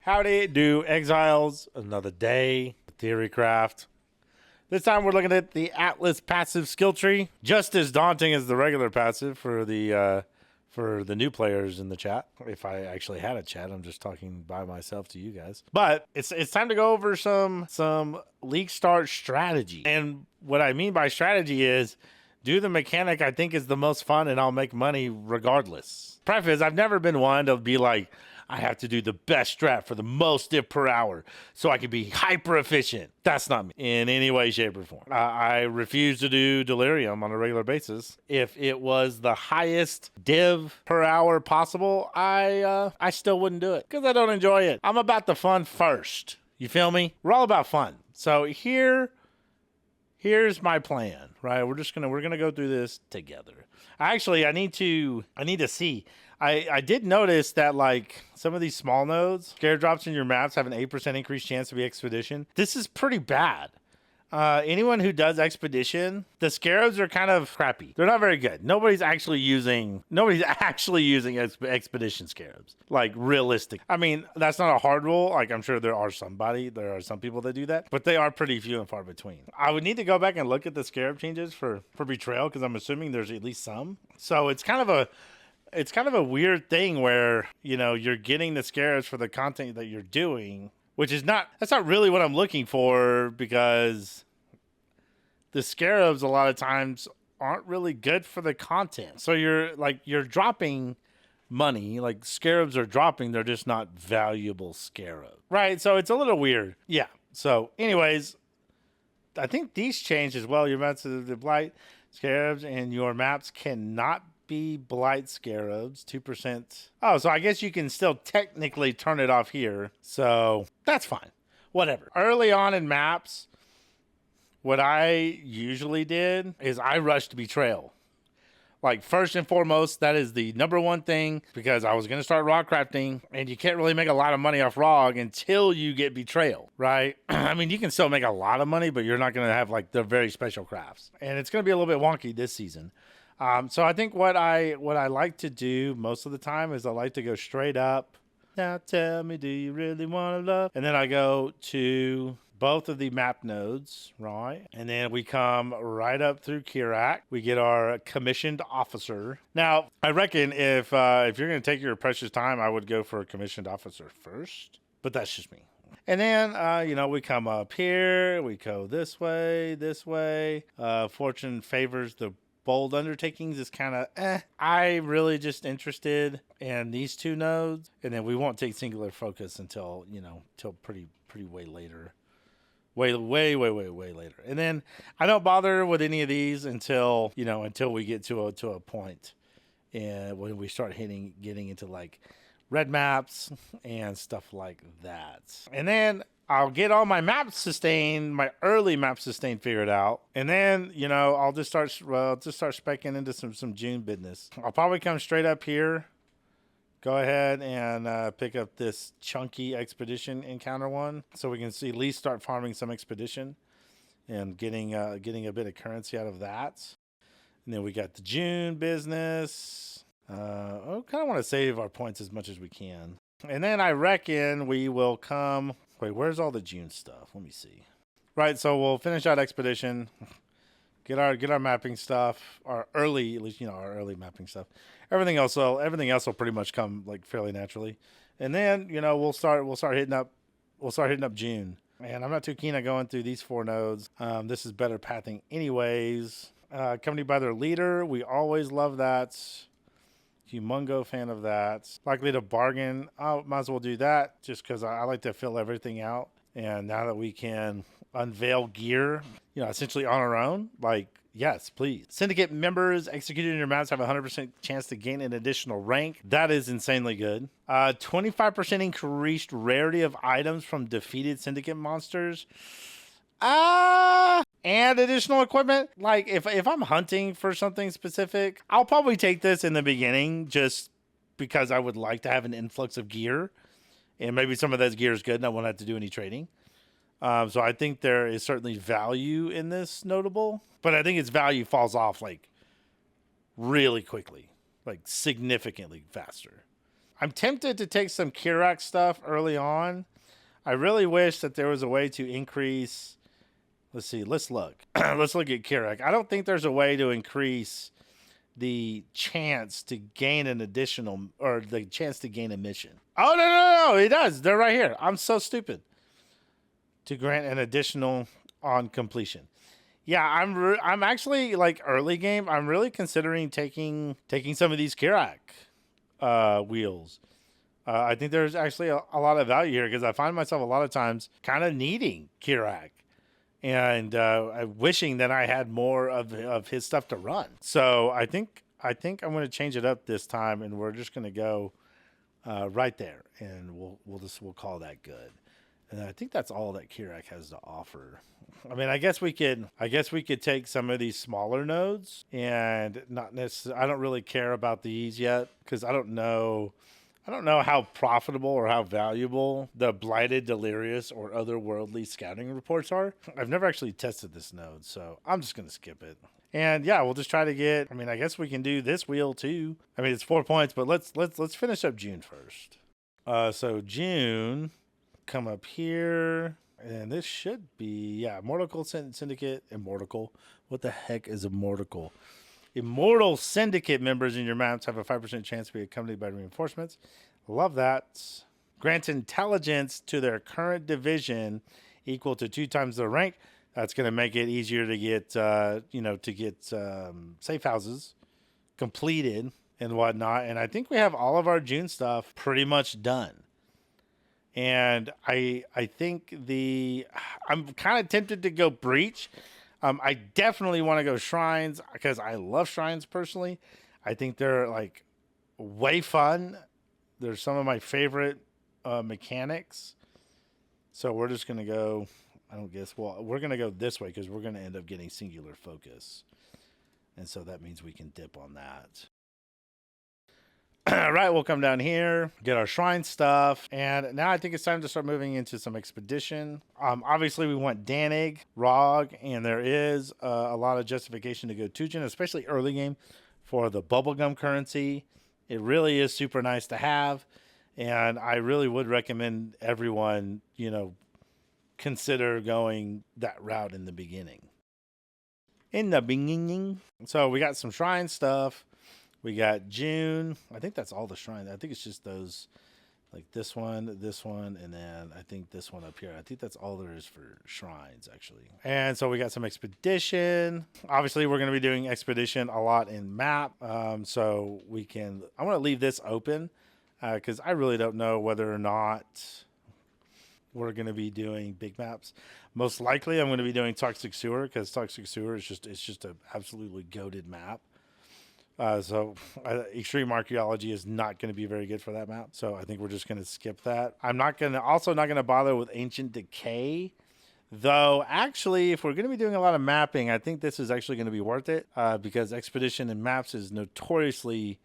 Howdy do Exiles, another day, Theorycraft. This time we're looking at the Atlas passive skill tree. Just as daunting as the regular passive for the new players in the chat. If I actually had a chat, I'm just talking by myself to you guys. But it's time to go over some league start strategy. And what I mean by strategy is do the mechanic I think is the most fun and I'll make money regardless. Preface, I've never been one to be like, I have to do the best strat for the most diff per hour so I can be hyper efficient. That's not me in any way, shape, or form. I refuse to do delirium on a regular basis. If it was the highest div per hour possible, I still wouldn't do it because I don't enjoy it. I'm about the fun first. You feel me? We're all about fun. So here's my plan, right? We're gonna go through this together. I need to see. I did notice that like some of these small nodes, scare drops in your maps have an 8% increased chance to be expedition. This is pretty bad. Anyone who does expedition, the scarabs are kind of crappy. They're not very good. Nobody's actually using expedition scarabs. Like realistic. I mean, that's not a hard rule. Like I'm sure there are some people that do that, but they are pretty few and far between. I would need to go back and look at the scarab changes for betrayal because I'm assuming there's at least some. So it's kind of a weird thing where, you know, you're getting the scarabs for the content that you're doing, which is that's not really what I'm looking for because the scarabs a lot of times aren't really good for the content. So you're dropping money, like scarabs are dropping, they're just not valuable scarabs. Right? So it's a little weird. Yeah. So anyways, I think these changed as well. Your maps of the blight scarabs and your maps cannot be blight scarabs, 2%. Oh, so I guess you can still technically turn it off here. So that's fine. Whatever. Early on in maps, what I usually did is I rushed betrayal. Like first and foremost, that is the number one thing because I was going to start rock crafting and you can't really make a lot of money off ROG until you get betrayal, right? I mean, you can still make a lot of money, but you're not going to have like the very special crafts. And it's going to be a little bit wonky this season. So I think what I like to do most of the time is I like to go straight up. Now tell me, do you really want to love? And then I go to both of the map nodes, right? And then we come right up through Kirac. We get our commissioned officer. Now, I reckon if you're going to take your precious time, I would go for a commissioned officer first. But that's just me. And then, we come up here. We go this way. Fortune favors the bold undertakings is kind of I'm really just interested in these two nodes, and then we won't take singular focus until pretty way later, way later. And then I don't bother with any of these until we get to a point, and when we start getting into like red maps and stuff like that, and then I'll get all my my early map sustain figured out. And then, I'll just start speccing into some June business. I'll probably come straight up here. Go ahead and pick up this chunky expedition encounter one. So we can at least start farming some expedition and getting a bit of currency out of that. And then we got the June business. I kind of want to save our points as much as we can. And then I reckon we will come... Wait, where's all the June stuff? Let me see. Right, so we'll finish out expedition, get our mapping stuff, our early mapping stuff. Everything else will pretty much come like fairly naturally. And then, we'll start hitting up June. And I'm not too keen on going through these 4 nodes. This is better pathing anyways. Accompanied by their leader, we always love that. Humongo fan of that. Likely to bargain. I might as well do that just because I like to fill everything out. And now that we can unveil gear, essentially on our own, like, yes, please. Syndicate members executed in your maps have a 100% chance to gain an additional rank. That is insanely good. 25% increased rarity of items from defeated Syndicate monsters. And additional equipment. Like if I'm hunting for something specific, I'll probably take this in the beginning just because I would like to have an influx of gear, and maybe some of that gear is good and I won't have to do any trading. So I think there is certainly value in this notable, but I think its value falls off like really quickly, like significantly faster. I'm tempted to take some Kirac stuff early on. I really wish that there was a way to increase. Let's see. Let's look. Let's look at Kirac. I don't think there's a way to increase the chance to gain an additional or the chance to gain a mission. Oh, no. It does. They're right here. I'm so stupid. To grant an additional on completion. Yeah, I'm actually like early game. I'm really considering taking some of these Kirac wheels. I think there's actually a lot of value here because I find myself a lot of times kind of needing Kirac and wishing that I had more of his stuff to run. So I think I'm going to change it up this time, and we're just going to go right there, and we'll call that good. And I think that's all that Kirac has to offer. I mean, I guess we could take some of these smaller nodes and not necessarily. I don't really care about these yet because I don't know how profitable or how valuable the Blighted, Delirious, or Otherworldly scouting reports are. I've never actually tested this node, so I'm just gonna skip it. And yeah, we'll just try to get. I mean, I guess we can do this wheel too. I mean, it's 4 points, but let's finish up June first. So June. Come up here, and this should be Immortal Syndicate. Immortal. What the heck is Immortal? Immortal Syndicate members in your maps have a 5% chance to be accompanied by reinforcements. Love that. Grant intelligence to their current division equal to 2 times their rank. That's going to make it easier to get safe houses completed and whatnot. And I think we have all of our June stuff pretty much done. And I think I'm kind of tempted to go Breach. I definitely want to go Shrines because I love Shrines personally. I think they're like way fun. They're some of my favorite mechanics. So we're just going to go, we're going to go this way because we're going to end up getting singular focus. And so that means we can dip on that. All right, we'll come down here, get our shrine stuff, and now I think it's time to start moving into some expedition. Obviously, we want Danig, Rog, and there is a lot of justification to go Tujin, especially early game for the bubblegum currency. It really is super nice to have, and I really would recommend everyone, consider going that route in the beginning. So we got some shrine stuff. We got June. I think that's all the shrines. I think it's just those, like this one, and then I think this one up here. I think that's all there is for shrines, actually. And so we got some expedition. Obviously, we're going to be doing expedition a lot in map. So we can, I want to leave this open because I really don't know whether or not we're going to be doing big maps. Most likely, I'm going to be doing Toxic Sewer because Toxic Sewer is just an absolutely goated map. So Extreme Archaeology is not going to be very good for that map. So I think we're just going to skip that. I'm not going to bother with Ancient Decay. Though, actually, if we're going to be doing a lot of mapping, I think this is actually going to be worth it because Expedition and maps is notoriously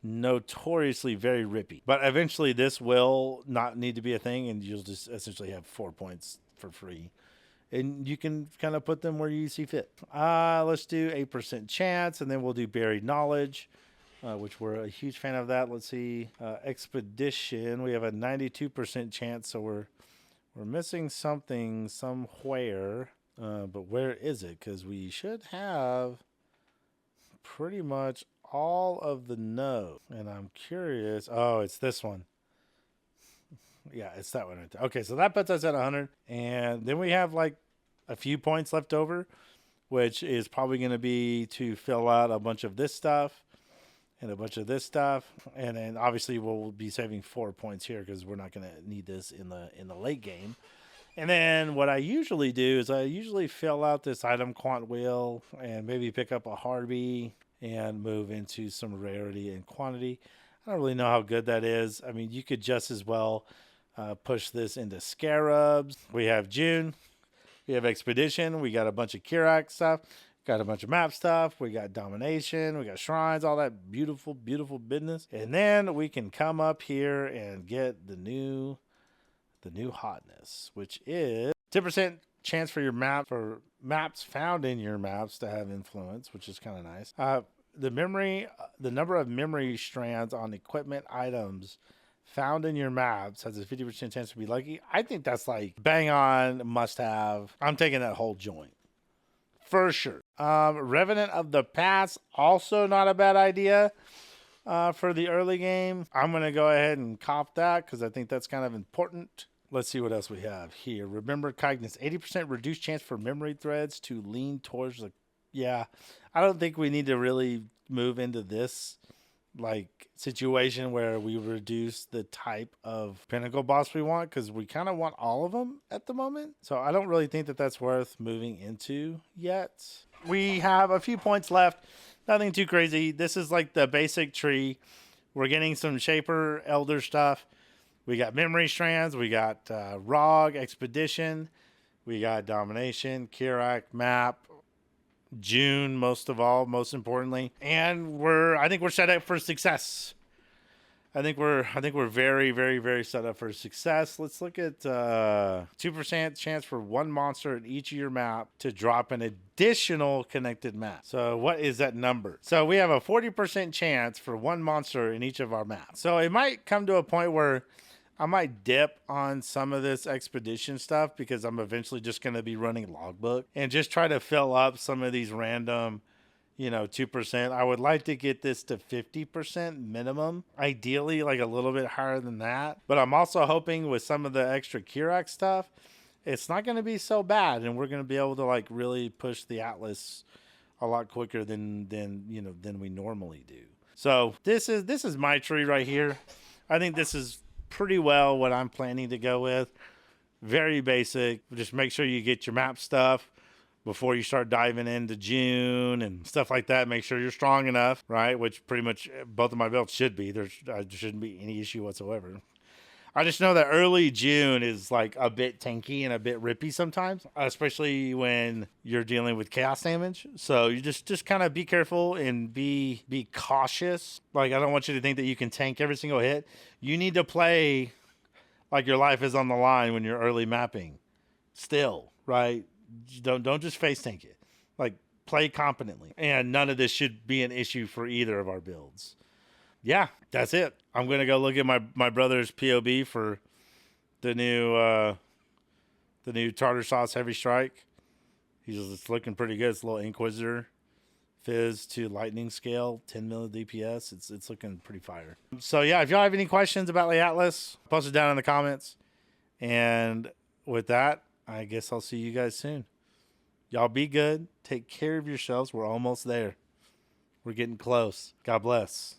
very rippy. But eventually this will not need to be a thing and you'll just essentially have 4 points for free. And you can kind of put them where you see fit. Let's do 8% chance, and then we'll do buried knowledge, which we're a huge fan of that. Let's see, expedition. We have a 92% chance, so we're missing something somewhere. But where is it? Because we should have pretty much all of the nodes. And I'm curious. Oh, it's this one. Yeah, it's that one right there. Okay, so that puts us at 100. And then we have like a few points left over, which is probably going to be to fill out a bunch of this stuff and a bunch of this stuff. And then obviously we'll be saving 4 points here because we're not going to need this in the late game. And then what I usually do is I usually fill out this item quant wheel and maybe pick up a Harvey and move into some rarity and quantity. I don't really know how good that is. I mean, you could just as well push this into Scarabs. We have June. We have Expedition. We got a bunch of Kirac stuff. Got a bunch of map stuff. We got Domination. We got Shrines. All that beautiful, beautiful business. And then we can come up here and get the new hotness, which is 10% chance for your maps found in your maps to have influence, which is kind of nice. the number of memory strands on equipment items found in your maps has a 50% chance to be lucky. I think that's like bang on, must have. I'm taking that whole joint for sure. Revenant of the Past, also not a bad idea for the early game. I'm going to go ahead and cop that because I think that's kind of important. Let's see what else we have here. Remember Cognizance, 80% reduced chance for memory threads to lean towards the... Yeah, I don't think we need to really move into this like situation where we reduce the type of pinnacle boss we want, because we kind of want all of them at the moment. So I don't really think that that's worth moving into yet. We have a few points left. Nothing too crazy. This is like the basic tree. We're getting some Shaper Elder stuff. We got Memory Strands. We got ROG, Expedition. We got Domination, Kirac, Map, June, most importantly. And I think we're set up for success. I think we're very, very, very set up for success. Let's look at 2% chance for one monster in each of your map to drop an additional connected map. So what is that number? So we have a 40% chance for one monster in each of our maps. So it might come to a point where I might dip on some of this expedition stuff because I'm eventually just going to be running logbook and just try to fill up some of these random, 2%. I would like to get this to 50% minimum, ideally like a little bit higher than that. But I'm also hoping with some of the extra Kirac stuff, it's not going to be so bad, and we're going to be able to like really push the Atlas a lot quicker than we normally do. So this is my tree right here. I think this is pretty well what I'm planning to go with. Very basic. Just make sure you get your map stuff before you start diving into June and stuff like that. Make sure you're strong enough, right? Which pretty much both of my builds should be. There shouldn't be any issue whatsoever. I just know that early June is like a bit tanky and a bit rippy sometimes, especially when you're dealing with chaos damage. So you just kind of be careful and be cautious. Like, I don't want you to think that you can tank every single hit. You need to play like your life is on the line when you're early mapping. Still, right? Don't just face tank it. Like, play competently. And none of this should be an issue for either of our builds. Yeah, that's it. I'm going to go look at my brother's POB for the new Tartar Sauce Heavy Strike. It's looking pretty good. It's a little Inquisitor Fizz to Lightning Scale, 10 mil DPS. It's looking pretty fire. So yeah, if y'all have any questions about the Atlas, post it down in the comments. And with that, I guess I'll see you guys soon. Y'all be good. Take care of yourselves. We're almost there. We're getting close. God bless.